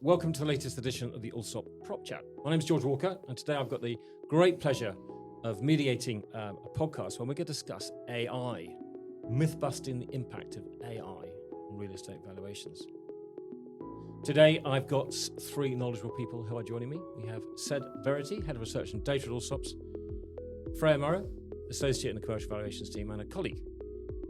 Welcome to the latest edition of the Allsop Propchat. My name is George Walker, and today I've got the great pleasure of mediating a podcast where we're going to discuss AI, myth-busting the impact of AI on real estate valuations. Today, I've got three knowledgeable people who are joining me. We have Seb Verity, Head of Research and Data at Allsops, Freya Morrow, Associate in the Commercial Valuations team, and a colleague,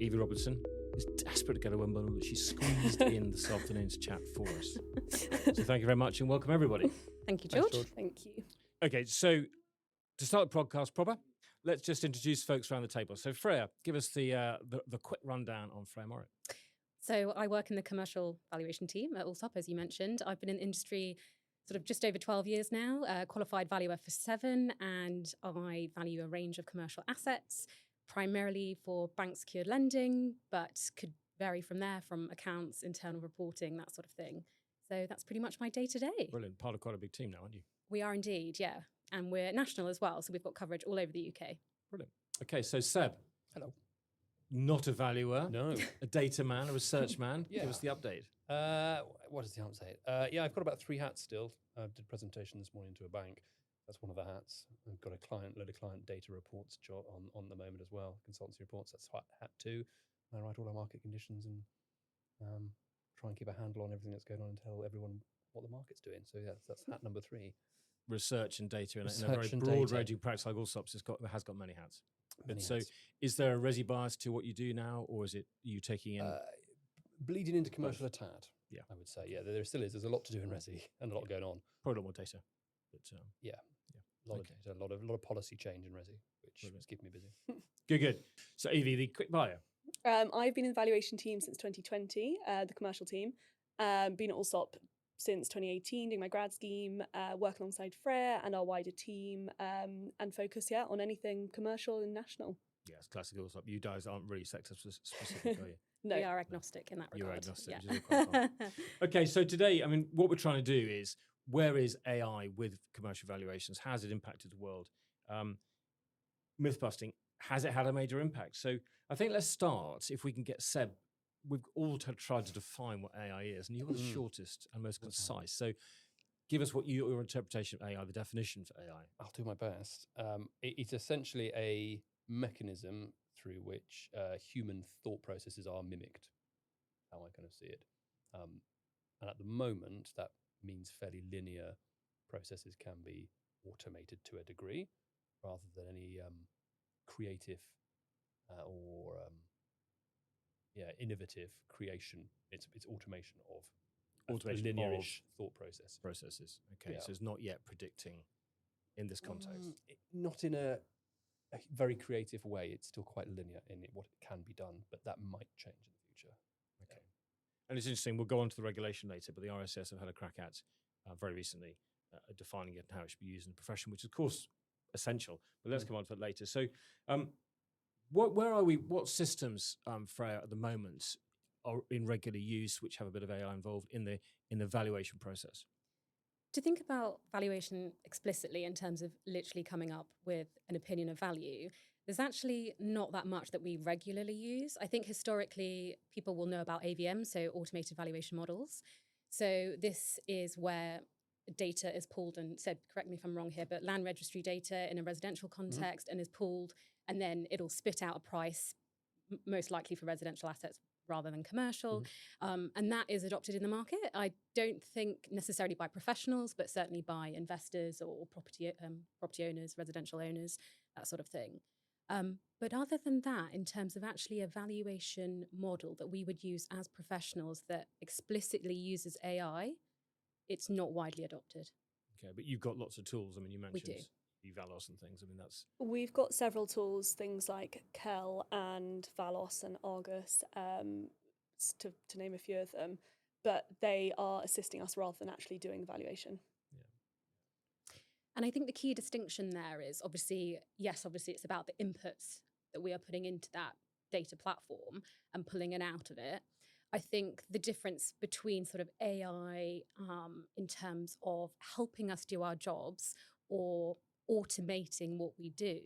Evie Robertson, is desperate to get a Wimbledon, but she's squeezed in this afternoon's chat for us. So thank you very much and welcome everybody. Thank you, George. Thanks, George. Thank you. Okay, so to start the podcast proper, let's just introduce folks around the table. So Freya, give us the quick rundown on Freya Morrow. So I work in the commercial valuation team at Allsop, as you mentioned. I've been in industry sort of just over 12 years now, qualified valuer for 7, and I value a range of commercial assets, primarily for bank secured lending, but could vary from there, from accounts, internal reporting, that sort of thing. So that's pretty much my day to day. Brilliant. Part of quite a big team now, aren't you? We are indeed, yeah. And we're national as well, so we've got coverage all over the UK. Brilliant. Okay, so Seb. Hello. Not a valuer. No. A data man, a research man. Yeah. Give us the update. What does the answer say? Yeah, I've got about 3 hats still. I did a presentation this morning to a bank. That's one of the hats. I've got a load of client data reports job on the moment as well, consultancy reports. That's hat 2. I write all our market conditions and try and keep a handle on everything that's going on and tell everyone what the market's doing. So yeah, that's hat number 3. Research and data in a very Research and broad data. ranging practice like Allsops has got many hats. Many So hats. is there a resi bias to what you do now, or is it you taking in? Bleeding into commercial a tad. Yeah. I would say. Yeah, there still is. There's a lot to do in resi and a lot going on. Probably a lot more data. But, Yeah. A lot of data, a lot of policy change in resi, which is keeping me busy. Good. So Evie, the quick bio. I've been in the valuation team since 2020, the commercial team. Been at Allsop since 2018, doing my grad scheme, work alongside Freya and our wider team, and focus, on anything commercial and national. Yes, classic Allsop. You guys aren't really sector specific, are you? No. We are agnostic in that regard. You're agnostic, Yeah. which is quite fun. Okay, so today, what we're trying to do is, where is AI with commercial valuations? Has it impacted the world? Myth busting, has it had a major impact? So I think let's start, if we can get Seb. We've all tried to define what AI is, and you're the shortest and most concise. So give us your interpretation of AI, the definition for AI. I'll do my best. It's essentially a mechanism through which human thought processes are mimicked, how I kind of see it. And at the moment, that means fairly linear processes can be automated to a degree, rather than any creative or innovative creation. It's automation of linear-ish thought processes. Okay, so it's not yet predicting in this context. Not in a very creative way. It's still quite linear in what can be done, but that might change in the future. Okay. And it's interesting, we'll go on to the regulation later, but the RSS have had a crack at very recently defining it and how it should be used in the profession, which is, of course, essential. But let's come on to it later. So where are we? What systems, Freya, at the moment are in regular use, which have a bit of AI involved in the valuation process? To think about valuation explicitly in terms of literally coming up with an opinion of value, there's actually not that much that we regularly use. I think historically people will know about AVM, so automated valuation models. So this is where data is pulled, and Seb, correct me if I'm wrong here, but land registry data in a residential context and is pulled, and then it'll spit out a price, most likely for residential assets rather than commercial. And that is adopted in the market. I don't think necessarily by professionals, but certainly by investors or property owners, residential owners, that sort of thing. But other than that, in terms of actually a valuation model that we would use as professionals that explicitly uses AI, it's not widely adopted. Okay, but you've got lots of tools. You mentioned do. Valos and things. That's... We've got several tools, things like Kel and Valos and Argus, to name a few of them, but they are assisting us rather than actually doing the valuation. And I think the key distinction there is obviously it's about the inputs that we are putting into that data platform and pulling it out of it. I think the difference between sort of AI in terms of helping us do our jobs or automating what we do,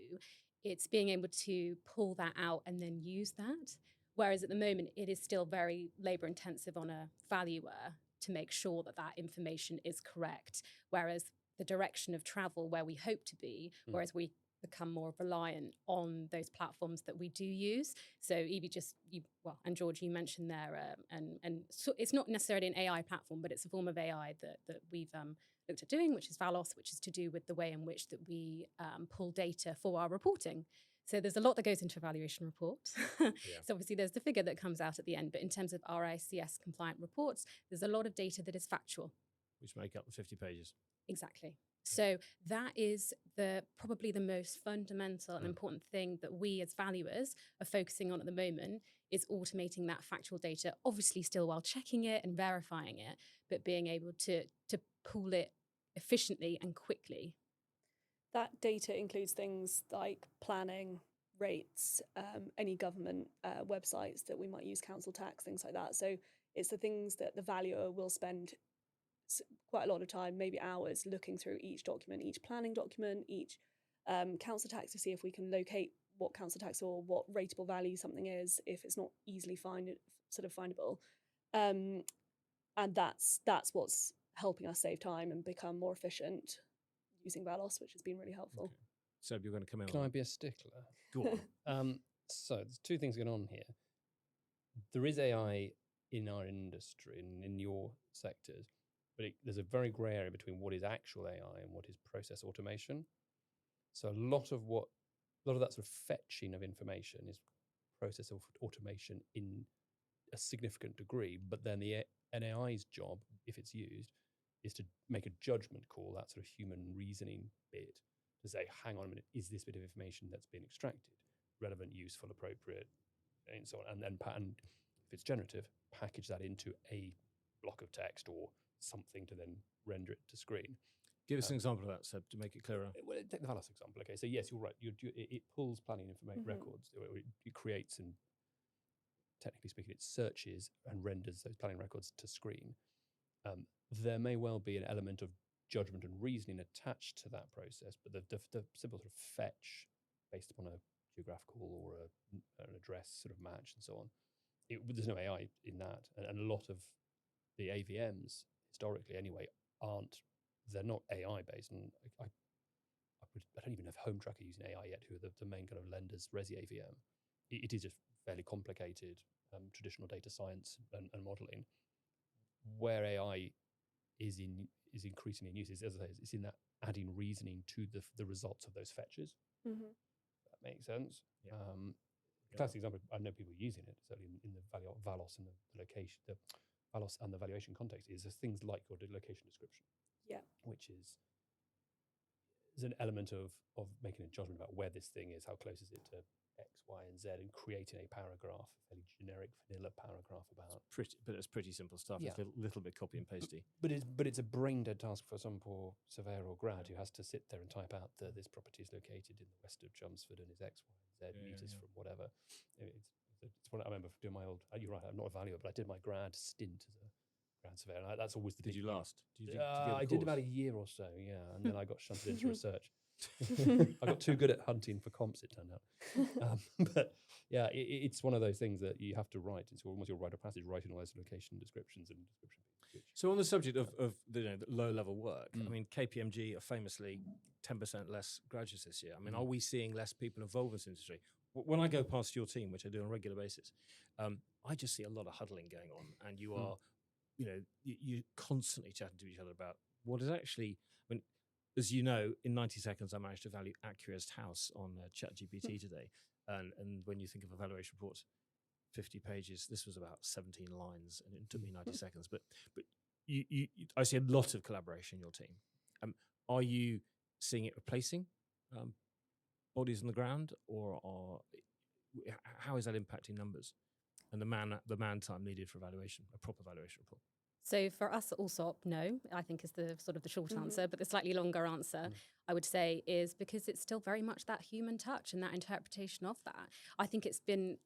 it's being able to pull that out and then use that. Whereas at the moment, it is still very labour intensive on a valuer to make sure that that information is correct. Whereas the direction of travel where we hope to be, whereas we become more reliant on those platforms that we do use. So Evie, and George, you mentioned there, and so it's not necessarily an AI platform, but it's a form of AI that we've looked at doing, which is Valos, which is to do with the way in which that we pull data for our reporting. So there's a lot that goes into a valuation report. So obviously there's the figure that comes out at the end, but in terms of RICS compliant reports, there's a lot of data that is factual. Which make up the 50 pages. Exactly. So that is probably the most fundamental and important thing that we as valuers are focusing on at the moment, is automating that factual data, obviously still while checking it and verifying it, but being able to pull it efficiently and quickly. That data includes things like planning, rates, any government websites that we might use, council tax, things like that. So it's the things that the valuer will spend quite a lot of time, maybe hours, looking through each document, each planning document, each council tax, to see if we can locate what council tax or what rateable value something is, if it's not easily findable. And that's what's helping us save time and become more efficient using Valos, which has been really helpful. Okay. Seb, you're going to come in. Can I be a stickler? Go on. So there's two things going on here. There is AI in our industry and in your sectors, but there's a very grey area between what is actual AI and what is process automation. So a lot of that sort of fetching of information is process automation in a significant degree, but then an AI's job, if it's used, is to make a judgment call, that sort of human reasoning bit, to say, hang on a minute, is this bit of information that's been extracted relevant, useful, appropriate, and so on, and then if it's generative, package that into a block of text or something to then render it to screen. Give us an example of that, Seb, to make it clearer. Well, take the Valos example. Okay, so yes, you're right. It pulls planning information records. It creates, and technically speaking, it searches and renders those planning records to screen. There may well be an element of judgment and reasoning attached to that process, but the simple sort of fetch based upon a geographical or an address sort of match and so on, there's no AI in that. And a lot of the AVMs, historically anyway, they're not AI based. And I don't even have Home Tracker using AI yet, who are the main kind of lenders, Resi AVM. It is a fairly complicated traditional data science and modelling. Where AI is increasingly in use, as I say, it's in that adding reasoning to the results of those fetches. That makes sense. Yeah. Classic example, I know people using it, certainly in the Valos and the location, the Valos and the valuation context, is things like your location description. Yeah. Which is an element of making a judgment about where this thing is, how close is it to X, Y, and Z, and creating a paragraph, a fairly generic vanilla paragraph about. But it's pretty simple stuff. Yeah. It's a little bit copy and pasty. But it's a brain dead task for some poor surveyor or grad who has to sit there and type out this property is located in the west of Chelmsford and is X, Y, and Z meters from whatever. It's one I remember doing my old. You're right, I'm not a valuer, but I did my grad stint as a grad surveyor. And that's always the. Did you last? I did about a year or so, yeah, and then I got shunted into research. I got too good at hunting for comps, it turned out. But yeah, it's one of those things that you have to write. It's almost your rite of passage, writing all those location descriptions and description. So on the subject of the low level work, I mean, KPMG are famously 10% less graduates this year. I mean, are we seeing less people involved in this industry? When I go past your team, which I do on a regular basis, I just see a lot of huddling going on, and you are, you're constantly chatting to each other about what is actually. I mean, as you know, in 90 seconds, I managed to value Accura's house on ChatGPT today. And when you think of a valuation report, 50 pages, this was about 17 lines, and it took me 90 seconds. But I see a lot of collaboration in your team. Are you seeing it replacing bodies on the ground, or how is that impacting numbers and the man time needed for evaluation, a proper valuation report? So for us at Allsop, no, I think is the sort of the short answer, but the slightly longer answer, I would say, is because it's still very much that human touch and that interpretation of that. I think it's been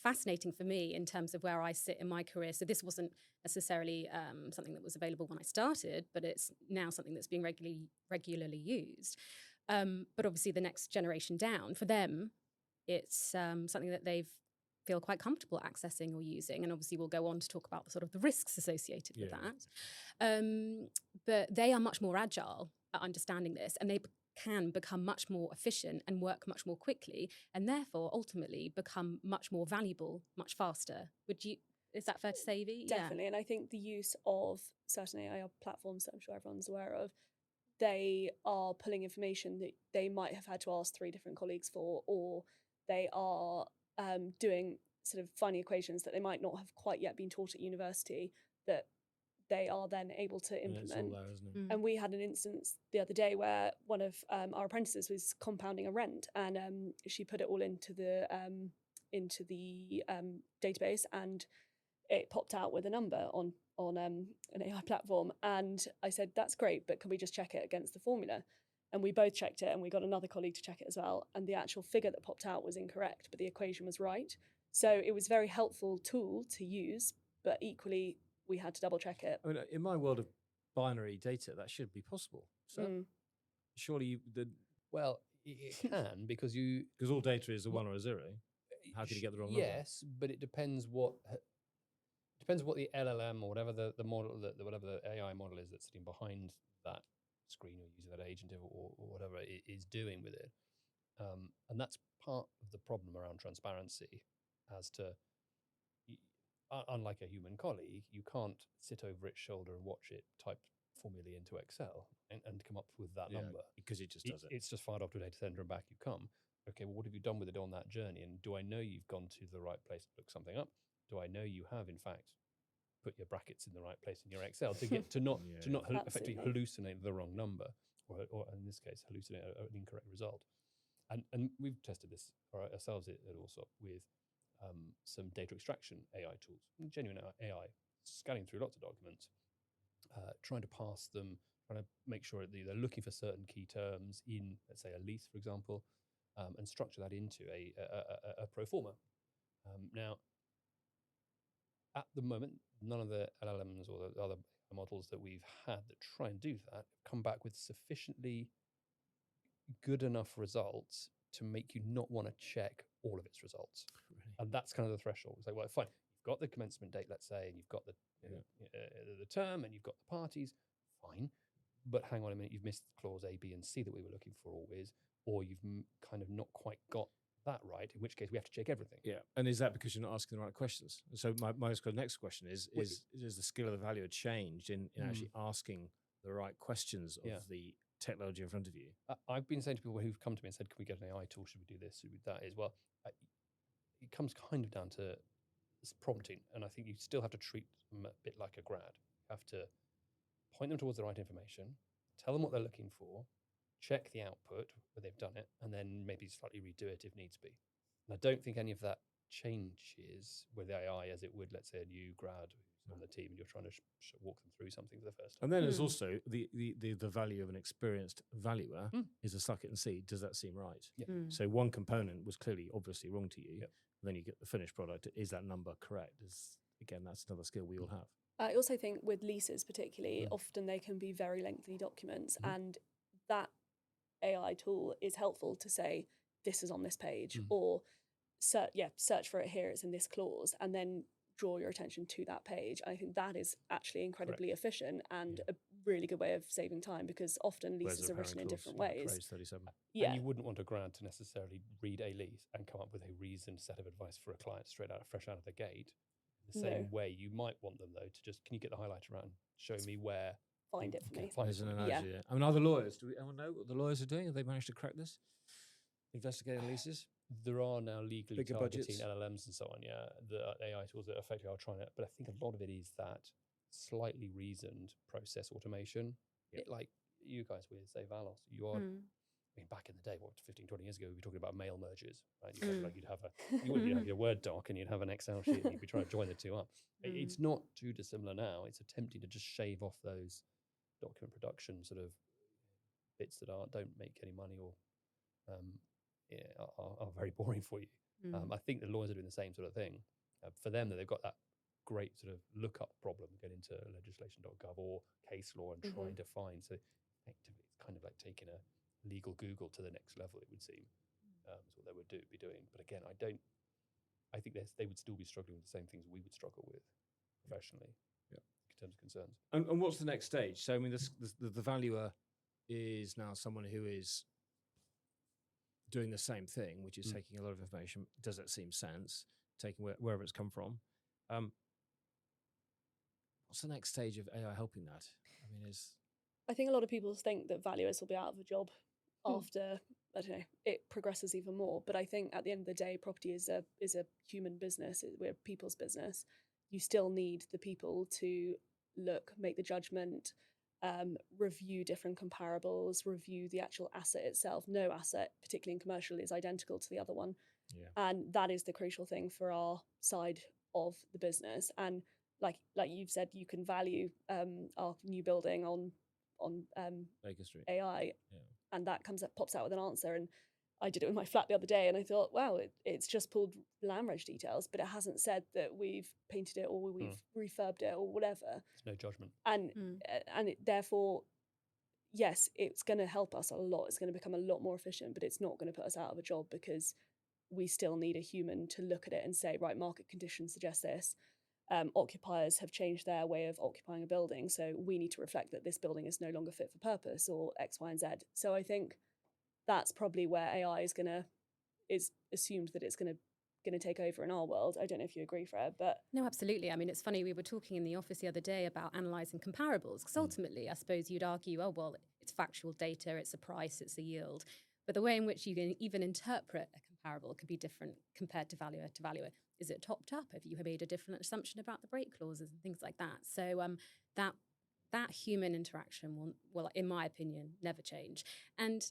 fascinating for me in terms of where I sit in my career. So this wasn't necessarily something that was available when I started, but it's now something that's being regularly used. But obviously the next generation down, for them, it's something that they've feel quite comfortable accessing or using. And obviously we'll go on to talk about the sort of the risks associated with that. But they are much more agile at understanding this, and they can become much more efficient and work much more quickly, and therefore ultimately become much more valuable much faster. Is that fair to say, Evie? Definitely. And I think the use of certain AI platforms that I'm sure everyone's aware of, they are pulling information that they might have had to ask 3 different colleagues for, or they are doing sort of finding equations that they might not have quite yet been taught at university that they are then able to implement. And it's all there, isn't it? And we had an instance the other day where one of our apprentices was compounding a rent, and she put it all into the database, and it popped out with a number on an AI platform. And I said, that's great, but can we just check it against the formula? And we both checked it, and we got another colleague to check it as well. And the actual figure that popped out was incorrect, but the equation was right. So it was a very helpful tool to use, but equally we had to double check it. I mean, in my world of binary data, that should be possible. So surely Well, it can because all data is a 1 or a 0. How can you get the wrong number? Yes, but it depends what the LLM or whatever the model, whatever the AI model is that's sitting behind that screen or using that agent or whatever it is doing with it. And that's part of the problem around transparency as to, unlike a human colleague, you can't sit over its shoulder and watch it type formulae into Excel and come up with that number. Because it just does it. It's just fired off to a data center and back you come. Okay, well, what have you done with it on that journey? And do I know you've gone to the right place to look something up? Do I know you have, in fact, put your brackets in the right place in your Excel to get to not effectively hallucinate the wrong number, or in this case, hallucinate an incorrect result? And we've tested this ourselves at Allsop with some data extraction AI tools, genuine AI, scanning through lots of documents, trying to parse them, trying to make sure that they're looking for certain key terms in, let's say, a lease, for example, and structure that into a pro forma. Now, at the moment, none of the LLMs or the other models that we've had that try and do that come back with sufficiently good enough results to make you not want to check all of its results. Really? And that's kind of the threshold. It's like, well, fine, you've got the commencement date, let's say, and you've got the term, and you've got the parties, fine. But hang on a minute, you've missed clause A, B, and C that we were looking for always, or you've kind of not quite got that right, in which case we have to check everything. Yeah. And is that because you're not asking the right questions? So my next question is the skill of the valuer changed in actually asking the right questions of the technology in front of you? I've been saying to people who've come to me and said, can we get an AI tool? Should we do this? Should we do that? As well, it comes kind of down to prompting. And I think you still have to treat them a bit like a grad. You have to point them towards the right information, tell them what they're looking for, check the output where they've done it, and then maybe slightly redo it if needs be. And I don't think any of that changes with AI as it would, let's say, a new grad who's on the team and you're trying to walk them through something for the first time. And then there's also the value of an experienced valuer is a suck it and see, does that seem right? Yeah. So one component was clearly obviously wrong to you. Yep. Then you get the finished product. Is that number correct? Again, that's another skill we all have. I also think with leases particularly, often they can be very lengthy documents, and that AI tool is helpful to say, this is on this page, or search for it here, it's in this clause, and then draw your attention to that page. I think that is actually incredibly efficient and a really good way of saving time, because often leases are written in different ways. Phrase 37. Yeah. And you wouldn't want a grad to necessarily read a lease and come up with a reasoned set of advice for a client fresh out of the gate. The same way you might want them, though, to just, can you get the highlighter out and show me where? Find it for me. There's an analogy there. I mean, are the lawyers, do anyone know what the lawyers are doing? Have they managed to crack this? Investigating leases? There are now legally Bigger targeting budgets. LLMs and so on, the AI tools that effectively are trying to, but I think a lot of it is that slightly reasoned process automation. A bit like you guys with, say, Valos. You are, I mean, back in the day, 15, 20 years ago, we were talking about mail mergers, right? You'd have your Word doc and you'd have an Excel sheet and you'd be trying to join the two up. It's not too dissimilar now. It's attempting to just shave off those document production sort of bits that don't make any money or are very boring for you. I think the lawyers are doing the same sort of thing. For them, they've got that great sort of lookup problem, get into legislation.gov or case law and trying to find. So effectively, it's kind of like taking a legal Google to the next level, it would seem, is what they would be doing. But again, I don't I think they would still be struggling with the same things we would struggle with professionally. Yeah. In terms of concerns. And what's the next stage? So I mean, the valuer is now someone who is doing the same thing, which is taking a lot of information. Does it seem sense? Taking wherever it's come from. What's the next stage of AI helping that? I mean, I think a lot of people think that valuers will be out of a job after, I don't know, it progresses even more. But I think at the end of the day, property is a human business. We're people's business. You still need the people to make the judgment, review different comparables, review the actual asset itself. No asset, particularly in commercial, is identical to the other one. Yeah. And that is the crucial thing for our side of the business. And like you've said, you can value our new building on Baker Street AI, and that pops out with an answer. And I did it with my flat the other day, and I thought, wow, it's just pulled land reg details, but it hasn't said that we've painted it or we've refurbed it or whatever. There's no judgment. And therefore, yes, it's going to help us a lot. It's going to become a lot more efficient, but it's not going to put us out of a job, because we still need a human to look at it and say, right, market conditions suggest this. Occupiers have changed their way of occupying a building, so we need to reflect that this building is no longer fit for purpose, or X, Y, and Z. So I think that's probably where AI is assumed that it's going to take over in our world. I don't know if you agree, Freya, but no, absolutely. I mean, it's funny, we were talking in the office the other day about analysing comparables, because ultimately, I suppose you'd argue, oh, well, it's factual data, it's a price, it's a yield. But the way in which you can even interpret a comparable could be different compared to valuer to valuer. Is it topped up? Have you made a different assumption about the break clauses and things like that? So that human interaction will, in my opinion, never change. And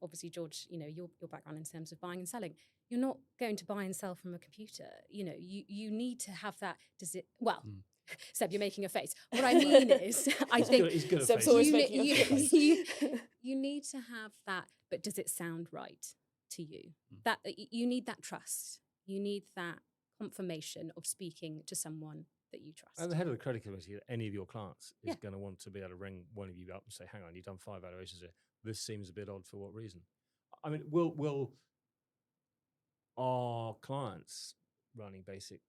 obviously, George, your background in terms of buying and selling, you're not going to buy and sell from a computer. You need to have that. Seb, you're making a face. What I mean is, I think he's good at Seb's faces. always making a face. You need to have that, but does it sound right to you? That you need that trust. You need that confirmation of speaking to someone that you trust. And the head of the credit committee, any of your clients, is going to want to be able to ring one of you up and say, hang on, you've done 5 valuations here. This seems a bit odd. For what reason? I mean, will our clients running basic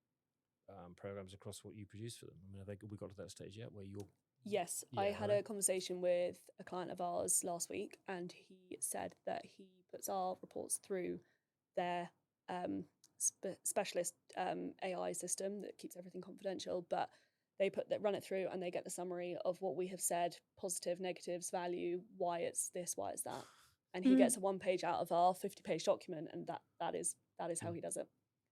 programs across what you produce for them? I mean, we got to that stage yet where you're... Yes, I had a conversation with a client of ours last week, and he said that he puts our reports through their specialist AI system that keeps everything confidential, but they run it through and they get the summary of what we have said, positive, negatives, value, why it's this, why it's that. And he gets a 1-page out of our 50-page document, and that is how he does it.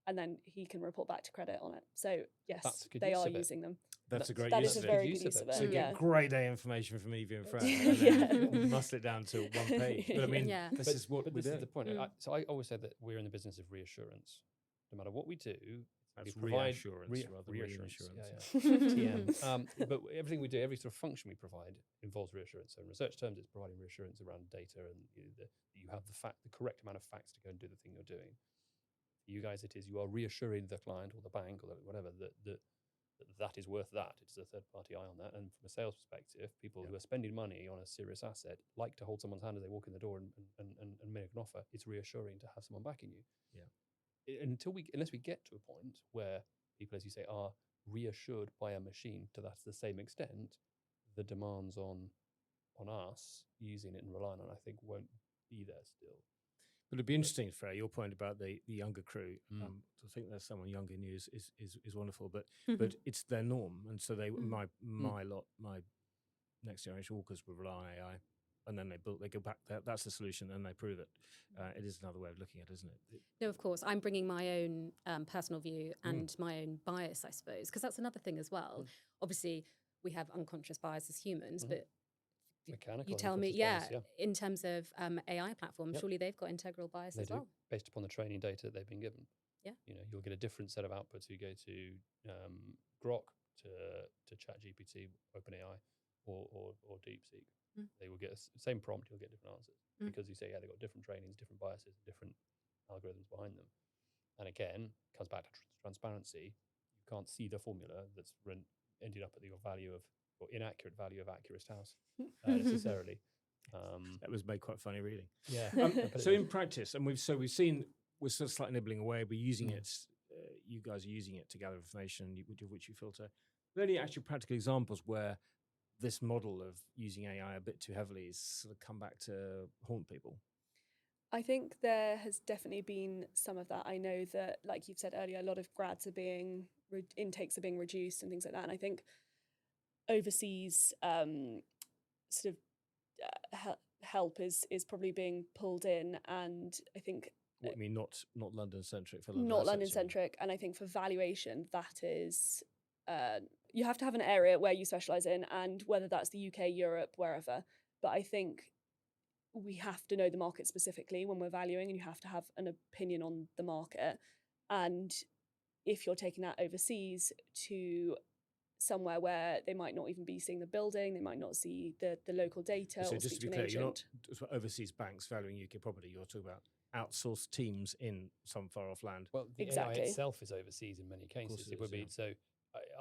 And then he can report back to credit on it. So yes, they are using them. That's a great that use is of a it. very good use of it. So you get great day information from Evie and Freya, and then muscle it down to 1 page. But I mean, this is the point. So I always say that we're in the business of reassurance. No matter what we do, that's we provide reassurance rather than reassurance. TM. But everything we do, every sort of function we provide involves reassurance. So in research terms, it's providing reassurance around data, and you have the correct amount of facts to go and do the thing you're doing. For you guys, it is you are reassuring the client or the bank or whatever that is worth that. It's a third-party eye on that. And from a sales perspective, people who are spending money on a serious asset like to hold someone's hand as they walk in the door and make an offer. It's reassuring to have someone backing you. Yeah. Unless we get to a point where people, as you say, are reassured by a machine to that the same extent, the demands on us using it and relying on it, I think, won't be there still. But it'd be interesting, Freya, your point about the younger crew. To think there's someone younger in you is wonderful, but it's their norm, and so my next generation walkers will rely on AI, and then they go back. That's the solution, and they prove it. It is another way of looking at it, isn't it? No, of course. I'm bringing my own personal view and my own bias, I suppose, because that's another thing as well. Obviously, we have unconscious bias as humans, but you tell me, in terms of AI platforms, surely they've got integral bias as well. Based upon the training data that they've been given. Yeah. You'll get a different set of outputs. You go to Grok, to ChatGPT, OpenAI, or DeepSeek. They will get the same prompt, you'll get different answers. Because you say, they've got different trainings, different biases, different algorithms behind them. And again, it comes back to transparency. You can't see the formula that's ended up at your value of, or inaccurate value of accurate house necessarily. That was made quite funny reading. Yeah. So in practice, and we're sort of slightly nibbling away. We're using it you guys are using it to gather information, which you filter. Are there any actual practical examples where this model of using AI a bit too heavily has sort of come back to haunt people? I think there has definitely been some of that. I know that, like you've said earlier, a lot of grads are being, intakes are being reduced and things like that. And I think overseas sort of help is probably being pulled in. And I think... What you mean, not London-centric for London? Not London-centric. And I think for valuation, that is... you have to have an area where you specialise in, and whether that's the UK, Europe, wherever. But I think we have to know the market specifically when we're valuing, and you have to have an opinion on the market. And if you're taking that overseas to somewhere where they might not even be seeing the building, they might not see the local data, so or just speak to be to an clear, you're agent. not overseas banks valuing UK property. You're talking about outsourced teams in some far off land. Well, the Exactly. AI itself is overseas in many cases. it It would is, be yeah. so.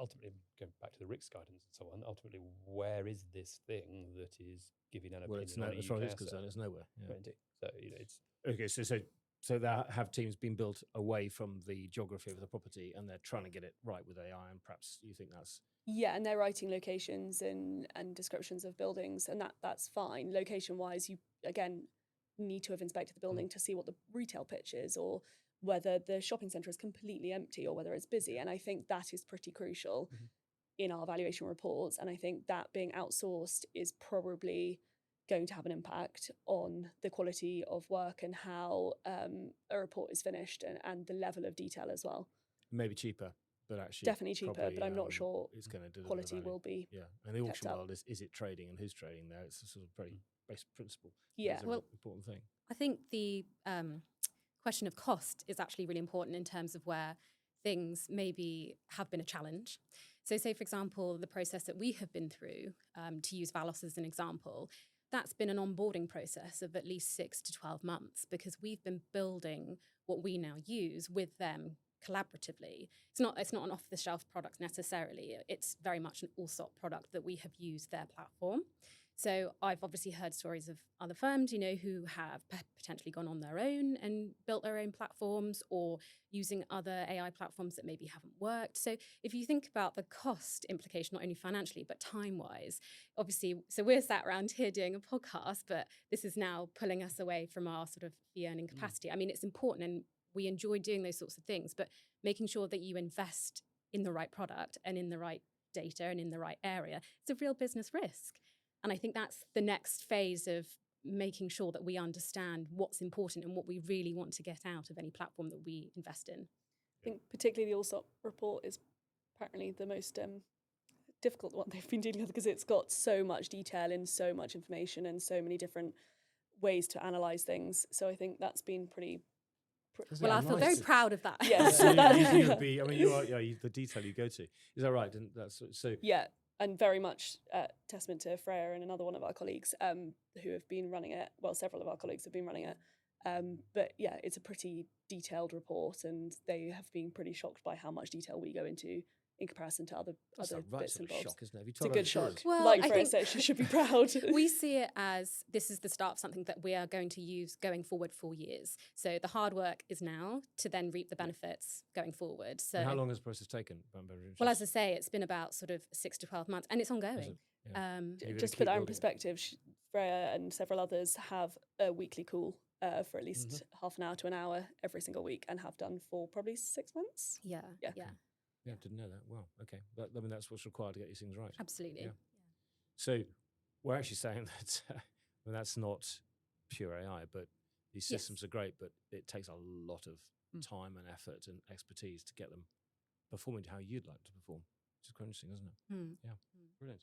Ultimately, going back to the RICS guidance and so on, ultimately, where is this thing that is giving an Well, opinion on a as far as UK it's asset? concerned, it's nowhere. Yeah. Right, indeed. So it's Okay, so there have teams been built away from the geography of the property, and they're trying to get it right with AI, and perhaps you think that's... Yeah, and they're writing locations and descriptions of buildings, and that's fine. Location-wise, you, again, need to have inspected the building to see what the retail pitch is, or whether the shopping centre is completely empty, or whether it's busy. And I think that is pretty crucial in our valuation reports. And I think that being outsourced is probably going to have an impact on the quality of work and how a report is finished, and the level of detail as well. Maybe cheaper, but actually... Definitely cheaper, probably, but I'm not sure it's going to deliver quality value. will be... Yeah, and the auction up. world is it trading, and who's trading there? It's a sort of very basic principle. Yeah. It's a Well, important thing. I think the question of cost is actually really important in terms of where things maybe have been a challenge. So say, for example, the process that we have been through, to use Valos as an example, that's been an onboarding process of at least 6 to 12 months, because we've been building what we now use with them collaboratively. It's not an off-the-shelf product necessarily. It's very much an Allsop product that we have used their platform. So I've obviously heard stories of other firms, who have potentially gone on their own and built their own platforms, or using other AI platforms that maybe haven't worked. So if you think about the cost implication, not only financially, but time-wise, obviously, so we're sat around here doing a podcast, but this is now pulling us away from our sort of fee-earning capacity. I mean, it's important, and we enjoy doing those sorts of things, but making sure that you invest in the right product and in the right data and in the right area, it's a real business risk. And I think that's the next phase of making sure that we understand what's important and what we really want to get out of any platform that we invest in. I think particularly the Allsop report is apparently the most difficult one they've been dealing with, because it's got so much detail and so much information and so many different ways to analyse things. So I think that's been pretty... Well, I feel very proud of that. Yes. So you would be, I mean, you are, the detail you go to. Is that right? And that's so. Yeah, and very much testament to Freya and another one of our colleagues who have been running it. Well, several of our colleagues have been running it. But yeah, it's a pretty detailed report, and they have been pretty shocked by how much detail we go into in comparison to other That's a right bits sort and of bobs. shock, isn't it? Have you It's a told good other shock. insurers? Well, like I Freya think said, she should be proud. we see it as this is the start of something that we are going to use going forward for years. So the hard work is now to then reap the benefits going forward. So And how long has the process taken? Well, as I say, it's been about sort of 6 to 12 months, and it's ongoing. Yeah. You're gonna Just to keep put that in building it. perspective, Freya and several others have a weekly call for at least half an hour to an hour every single week, and have done for probably 6 months. Yeah. Yeah, didn't know that. Wow. Okay. I mean, that's what's required to get these things right. Absolutely. Yeah. So we're actually saying that that's not pure AI, but these systems are great, but it takes a lot of time and effort and expertise to get them performing to how you'd like to perform, which is quite interesting, isn't it? Yeah. Brilliant.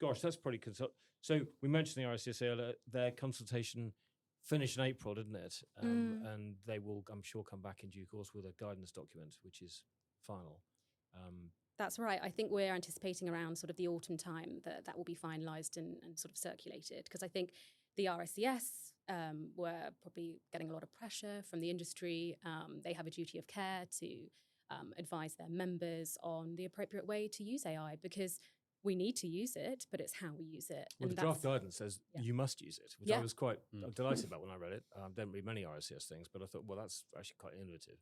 Gosh, that's pretty good. So we mentioned the RICS earlier. Their consultation finished in April, didn't it? And they will, I'm sure, come back in due course with a guidance document, which is final. That's right. I think we're anticipating around sort of the autumn time that will be finalised and sort of circulated, because I think the RICS were probably getting a lot of pressure from the industry. They have a duty of care to advise their members on the appropriate way to use AI, because we need to use it, but it's how we use it. Well, the And draft that's- guidance says yeah. you must use it, which I was quite delighted about when I read it. I don't read many RSCS things, but I thought, well, that's actually quite innovative.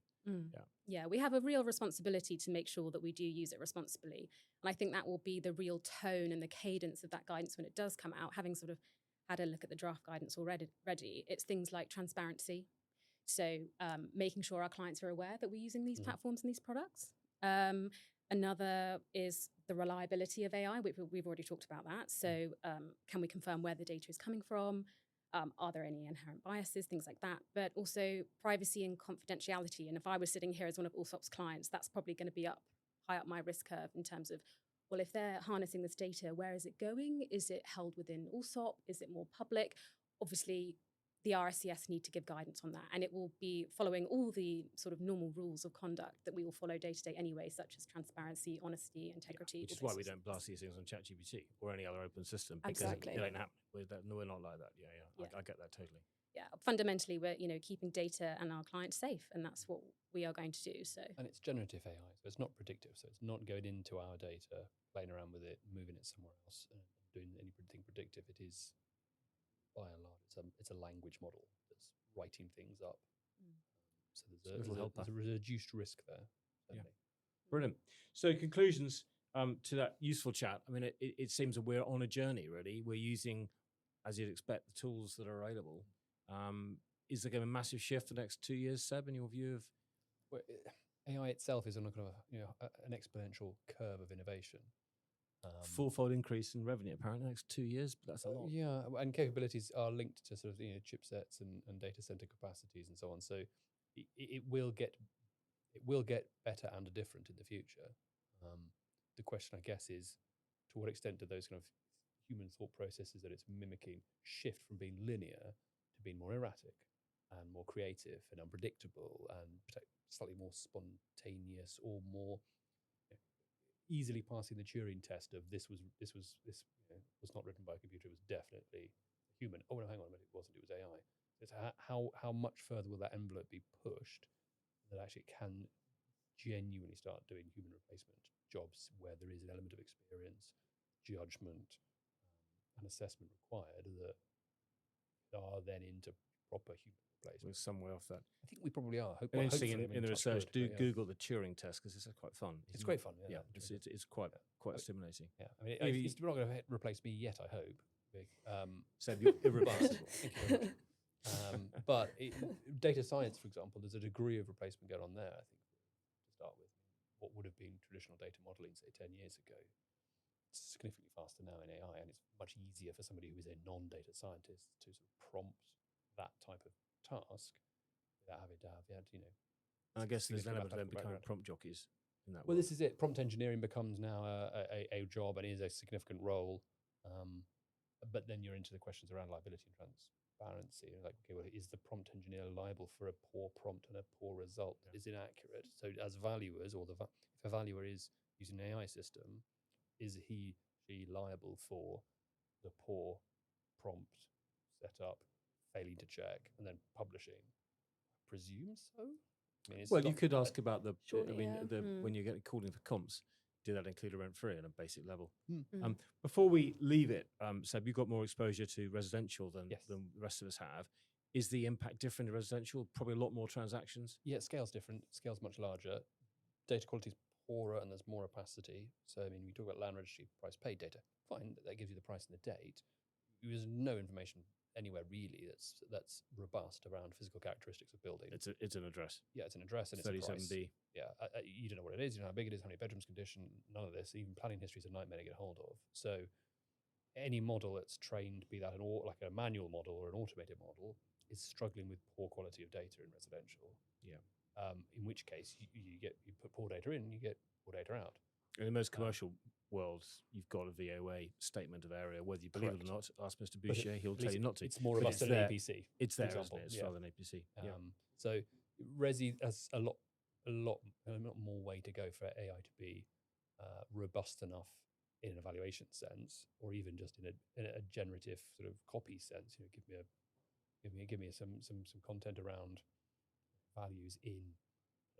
Yeah, we have a real responsibility to make sure that we do use it responsibly. And I think that will be the real tone and the cadence of that guidance when it does come out, having sort of had a look at the draft guidance already. It's things like transparency. So making sure our clients are aware that we're using these platforms and these products. Another is the reliability of AI. We've already talked about that. So can we confirm where the data is coming from? Are there any inherent biases, things like that? But also privacy and confidentiality. And if I was sitting here as one of Allsop's clients, that's probably going to be high up my risk curve in terms of, well, if they're harnessing this data, where is it going? Is it held within Allsop? Is it more public? Obviously, the RSCS need to give guidance on that. And it will be following all the sort of normal rules of conduct that we all follow day to day anyway, such as transparency, honesty, integrity. Which is why we don't blast these things on ChatGPT or any other open system, because Exactly. it ain't happening. We're not like that. Yeah. I get that totally. Yeah, fundamentally, we're keeping data and our clients safe, and that's what we are going to do. So, And it's generative AI, so it's not predictive. So it's not going into our data, playing around with it, moving it somewhere else, and doing anything predictive. It is, by and large, it's a language model that's writing things up. So there's a reduced risk there. Certainly. Brilliant. So conclusions to that useful chat. I mean, it seems that we're on a journey, really. We're using, as you'd expect, the tools that are available. Is there going to be a massive shift the next 2 years, Seb, in your view of? Well, AI itself is on a kind of an exponential curve of innovation. Fourfold increase in revenue apparently next 2 years, but that's a lot. Yeah, and capabilities are linked to sort of chipsets and data center capacities and so on. So it will get better and different in the future. The question, I guess, is to what extent do those kind of human thought processes that it's mimicking shift from being linear to being more erratic and more creative and unpredictable and slightly more spontaneous or more easily passing the Turing test of this was not written by a computer, it was definitely a human. Oh no, hang on a minute, it wasn't, it was AI. It's how much further will that envelope be pushed that actually can genuinely start doing human replacement jobs where there is an element of experience, judgment, and assessment required that are then into proper human replacement. We're some way off that. I think we probably are. Interesting in the research, Google the Turing test, because it's quite fun. It's great fun. Yeah, it's quite stimulating. Yeah, I mean, it's not going to replace me yet, I hope. So you're irreplaceable. Thank you very much. But data science, for example, there's a degree of replacement going on there, I think, to start with. What would have been traditional data modeling, say, 10 years ago, it's significantly faster now in AI, and it's much easier for somebody who is a non-data scientist to sort of prompt that type of task without having to have, I guess there's an element of them becoming prompt jockeys in that Well, world. this is it. Prompt engineering becomes now a job and is a significant role. But then you're into the questions around liability and transparency. Like, okay, well, is the prompt engineer liable for a poor prompt and a poor result that is inaccurate? So as valuers, or if a valuer is using an AI system, is she liable for the poor prompt setup, failing to check, and then publishing? I presume so. I mean, Well, you could ask about Surely, when you get called in for comps, do that include a rent-free on a basic level? Mm. Before we leave it, Seb, you've got more exposure to residential than the rest of us have. Is the impact different in residential? Probably a lot more transactions? Yeah, scale's different. Scale's much larger. Data quality is poorer and there's more opacity. So, I mean, we talk about land registry price paid data. Fine, that gives you the price and the date. There's no information anywhere really that's robust around physical characteristics of buildings. It's an address. Yeah, it's an address and it's a price. 37B. Yeah, you don't know what it is, you know how big it is, how many bedrooms, condition, none of this. Even planning history is a nightmare to get hold of. So any model that's trained, be that like a manual model or an automated model, is struggling with poor quality of data in residential. Yeah. In which case you put poor data in, you get poor data out. And in most commercial worlds, you've got a VOA statement of area, whether you believe it or not. Ask Mr. Boucher, he'll tell you not to. It's more robust than an APC. It's there, example. isn't it? It's rather than APC. So Resi has a lot more way to go for AI to be robust enough in an evaluation sense, or even just in a generative sort of copy sense. You know, give me some content around values in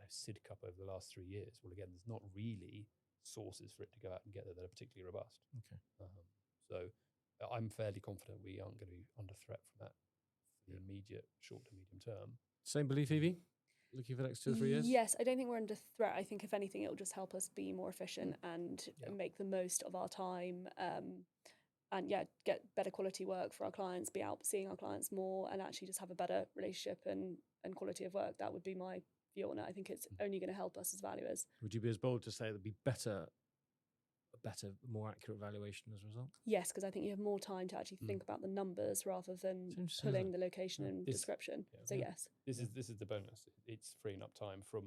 SID Cup over the last 3 years. Well, again, there's not really sources for it to go out and get there that are particularly robust. Okay. So I'm fairly confident we aren't going to be under threat from that for the immediate short to medium term. Same belief, Evie? Looking for the next 2 or 3 years? Yes, I don't think we're under threat. I think if anything, it will just help us be more efficient and make the most of our time. And get better quality work for our clients, be out seeing our clients more, and actually just have a better relationship and quality of work. That would be my view on it. I think it's only going to help us as valuers. Would you be as bold to say there'd be a better, more accurate valuation as a result? Yes, because I think you have more time to actually think about the numbers rather than pulling the location and description. So yes. This is the bonus. It's freeing up time from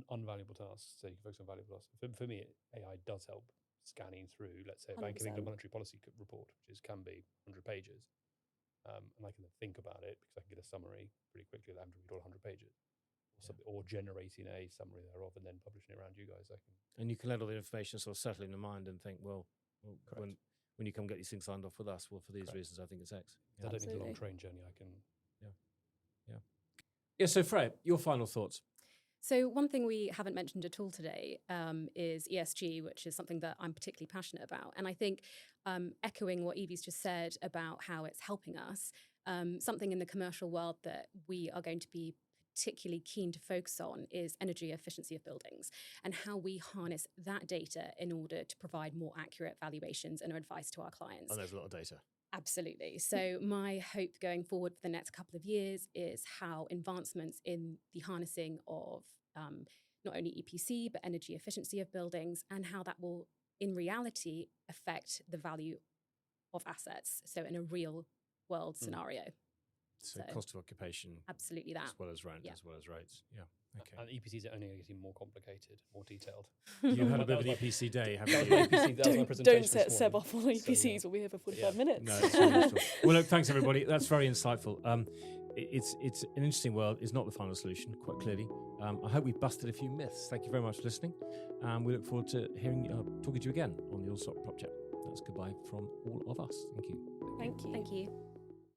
unvaluable tasks, so you can focus on valuable tasks. For me, AI does help scanning through, let's say, a Bank of 100%. England monetary policy report, which can be 100 pages. And I can think about it because I can get a summary pretty quickly without having to read all 100 pages. Or generating a summary thereof and then publishing it around you guys. And you can let all the information sort of settle in your mind and think, well when you come get these things signed off with us, well, for these reasons, I think it's X. I don't need a long train journey. I can. Yeah. So Freya, your final thoughts. So one thing we haven't mentioned at all today is ESG, which is something that I'm particularly passionate about. And I think echoing what Evie's just said about how it's helping us, something in the commercial world that we are going to be particularly keen to focus on is energy efficiency of buildings and how we harness that data in order to provide more accurate valuations and advice to our clients. And there's a lot of data. Absolutely. So my hope going forward for the next couple of years is how advancements in the harnessing of not only EPC, but energy efficiency of buildings, and how that will in reality affect the value of assets. So in a real world scenario. So cost of occupation. Absolutely that. As well as rent, as well as rates. Yeah. Okay. And EPCs are only getting more complicated, more detailed. You had a bit of an EPC day, haven't you? Don't set Seb off on EPCs. We'll be here for 45 minutes. No, it's really useful. Well, look, thanks everybody. That's very insightful. It's an interesting world. It's not the final solution, quite clearly. I hope we've busted a few myths. Thank you very much for listening. We look forward to talking to you again on the Allsop Propchat. That's goodbye from all of us. Thank you. Thank you. Thank you.